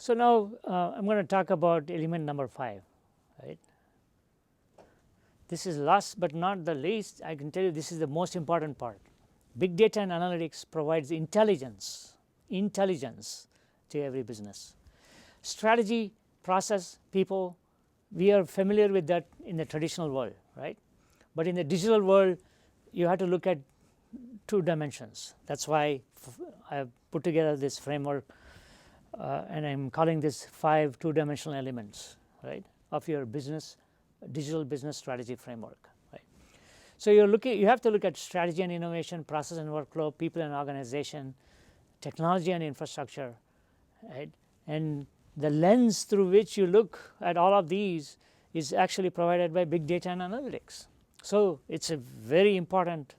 So, now I am going to talk about element number 5, right. This is last but not the least. I can tell you this is the most important part. Big data and analytics provides intelligence to every business. Strategy, process, people, we are familiar with that in the traditional world, right. But in the digital world, you have to look at 2 dimensions. That is why I have put together this framework, and I am calling this 5 2-dimensional elements, right, of your business digital business strategy framework, right. So, you have to look at strategy and innovation, process and workflow, people and organization, technology and infrastructure, right, and the lens through which you look at all of these is actually provided by big data and analytics. So, it is a very important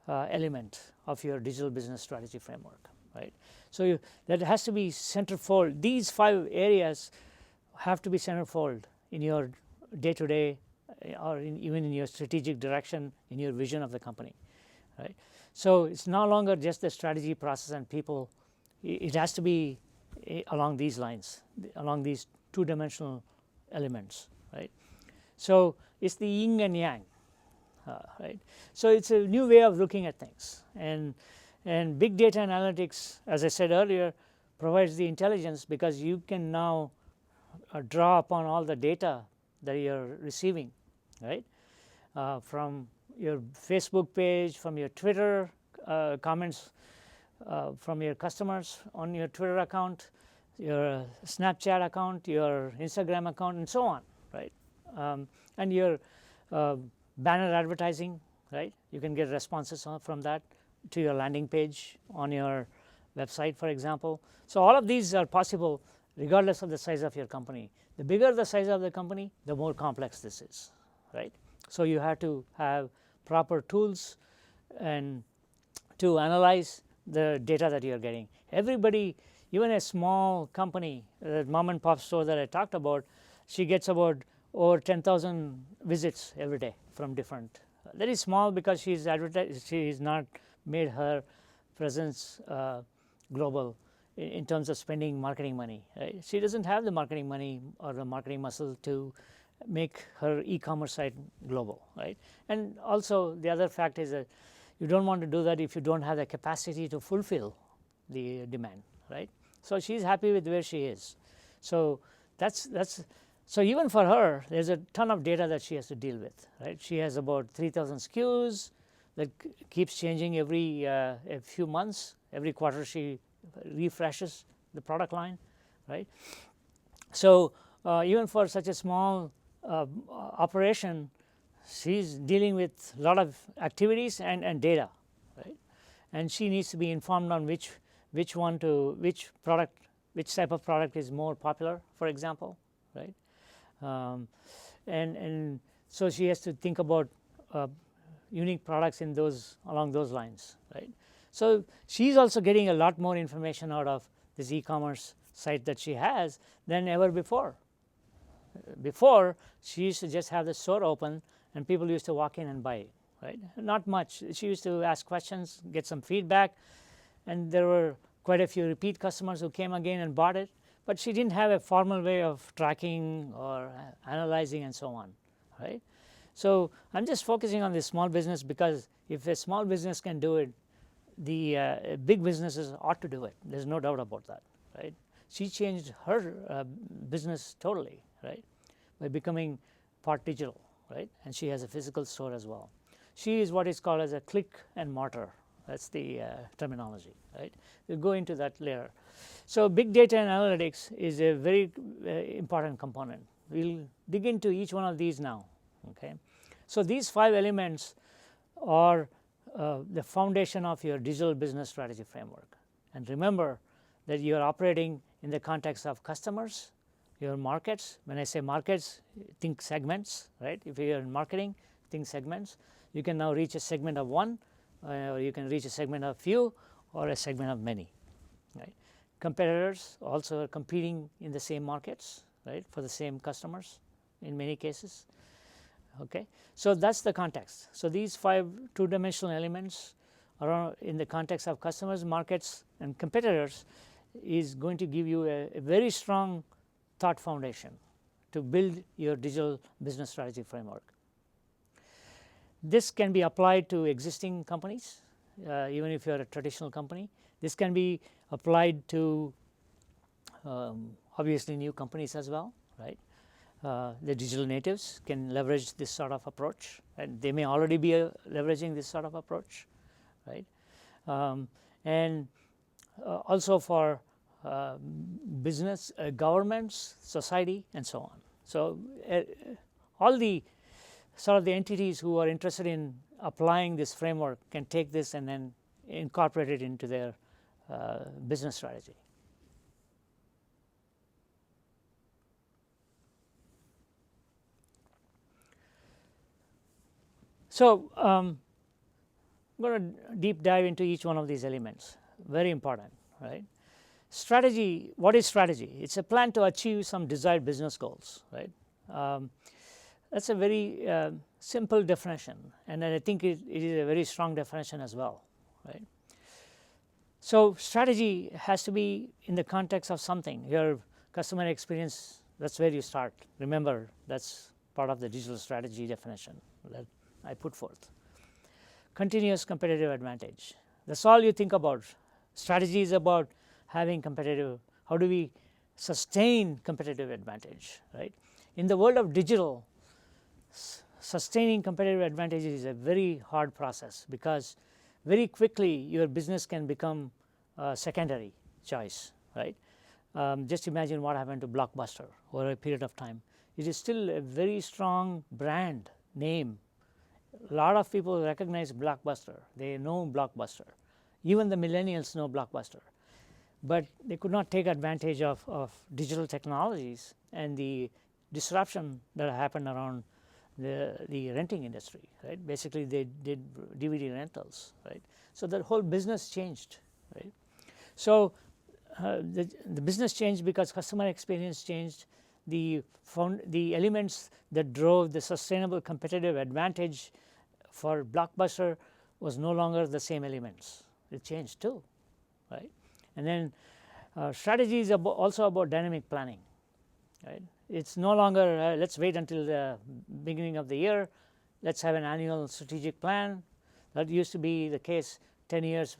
element of your digital business strategy framework, right. So, that has to be centerfold. These 5 areas have to be centerfold in your day to day or even in your strategic direction, in your vision of the company, right. So, it is no longer just the strategy, process and people, it has to be along these lines, along these 2-dimensional elements, right. So, it is the yin and yang, right. So, it is a new way of looking at things, and big data analytics, as I said earlier, provides the intelligence, because you can now draw upon all the data that you are receiving, right, from your Facebook page, from your Twitter comments, from your customers on your Twitter account, your Snapchat account, your Instagram account and so on, right, and your banner advertising, right. You can get responses from that to your landing page on your website, for example. So, all of these are possible regardless of the size of your company. The bigger the size of the company, the more complex this is, right. So, you have to have proper tools and to analyze the data that you are getting. Everybody, even a small company, the mom and pop store that I talked about, she gets about over 10,000 visits every day from different. That is small because she is not made her presence global in terms of spending marketing money, right. She does not have the marketing money or the marketing muscle to make her e-commerce site global, right. And also the other fact is that you do not want to do that if you do not have the capacity to fulfill the demand, right. So, she is happy with where she is. So, that's so even for her there is a ton of data that she has to deal with, right. She has about 3,000 SKUs that keeps changing every a few months. Every quarter she refreshes the product line, right. So, even for such a small operation, she is dealing with a lot of activities and data, right, and she needs to be informed on which type of product is more popular, for example, right. And so, she has to think about unique products in along those lines, right. So, she is also getting a lot more information out of this e-commerce site that she has than ever before. Before, she used to just have the store open and people used to walk in and buy, right. Not much. She used to ask questions, get some feedback, and there were quite a few repeat customers who came again and bought it, but she did not have a formal way of tracking or analyzing and so on, right. So, I am just focusing on this small business, because if a small business can do it, the big businesses ought to do it. There is no doubt about that, right. She changed her business totally, right, by becoming part digital, right, and she has a physical store as well. She is what is called as a click and mortar. That is the terminology, right. We will go into that later. So, big data and analytics is a very important component. We will dig into each one of these now. Okay. So, these 5 elements are the foundation of your digital business strategy framework, and remember that you are operating in the context of customers, your markets. When I say markets, think segments, right. If you are in marketing, think segments. You can now reach a segment of one, or you can reach a segment of few, or a segment of many, right. Competitors also are competing in the same markets, right, for the same customers in many cases. Okay. So, that is the context. So, these 5 2-dimensional elements are in the context of customers, markets and competitors. is going to give you a very strong thought foundation to build your digital business strategy framework. This can be applied to existing companies, even if you are a traditional company. This can be applied to obviously new companies as well, right? The digital natives can leverage this sort of approach, and they may already be leveraging this sort of approach, right? And also for business, governments, society, and so on. So all the sort of the entities who are interested in applying this framework can take this and then incorporate it into their business strategy. So I'm going to deep dive into each one of these elements. Very important, right? Strategy. What is strategy? It's a plan to achieve some desired business goals, right? That's a very simple definition, and I think it is a very strong definition as well, right? So strategy has to be in the context of something. Your customer experience, that's where you start. Remember, that's part of the digital strategy definition that I put forth. Continuous competitive advantage. That's all you think about. Strategy is about having competitive, how do we sustain competitive advantage, right? In the world of digital, sustaining competitive advantage is a very hard process, because very quickly your business can become a secondary choice, right? Just imagine what happened to Blockbuster over a period of time. It is still a very strong brand name. A lot of people recognize Blockbuster. They know Blockbuster. Even the millennials know Blockbuster. But they could not take advantage of digital technologies and the disruption that happened around the renting industry, right? Basically, they did DVD rentals, right? So the whole business changed, right? So the business changed because customer experience changed. The elements that drove the sustainable competitive advantage for Blockbuster was no longer the same elements. It changed too, right? And then strategy is also about dynamic planning, right? It's no longer let's wait until the beginning of the year, let's have an annual strategic plan. That used to be the case 10 years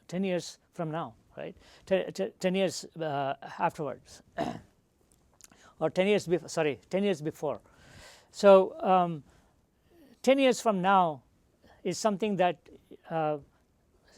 10 years from now, right? 10 years afterwards or 10 years before, sorry, 10 years before. So 10 years from now is something that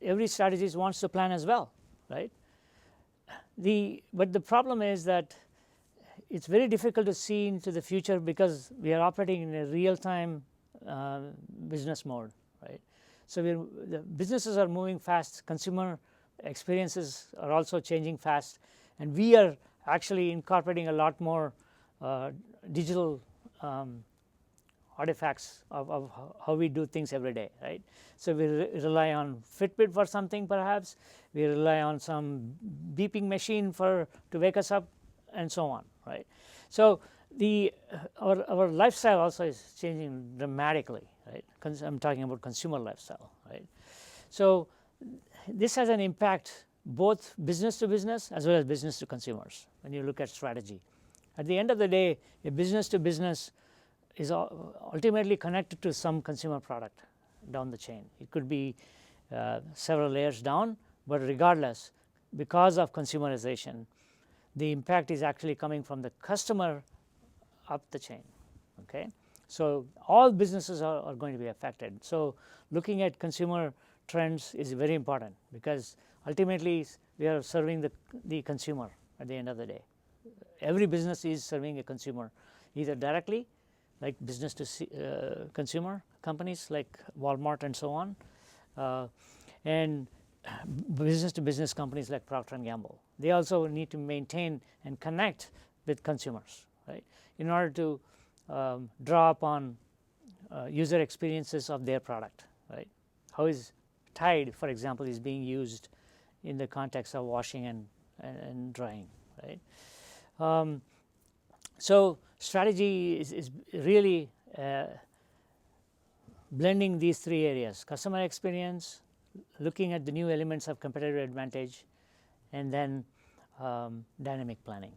every strategist wants to plan as well, right? But the problem is that it's very difficult to see into the future, because we are operating in a real-time business mode, right? So the businesses are moving fast, consumer experiences are also changing fast, and we are actually incorporating a lot more digital artifacts of how we do things every day, right? So we rely on Fitbit for something, perhaps we rely on some beeping machine to wake us up, and so on, right? So our lifestyle also is changing dramatically, right? I'm talking about consumer lifestyle, right? So this has an impact both business to business as well as business to consumers when you look at strategy. At the end of the day, a business to business is ultimately connected to some consumer product down the chain. It could be several layers down, but regardless, because of consumerization, the impact is actually coming from the customer up the chain, okay? So all businesses are going to be affected. So looking at consumer trends is very important, because ultimately we are serving the consumer at the end of the day. Every business is serving a consumer, either directly, like business to consumer companies like Walmart and so on, and business to business companies like Procter & Gamble. They also need to maintain and connect with consumers, right, in order to draw upon user experiences of their product, right? How is Tide, for example, is being used in the context of washing and drying, right? So strategy is really blending these three areas: customer experience, looking at the new elements of competitive advantage, and then dynamic planning.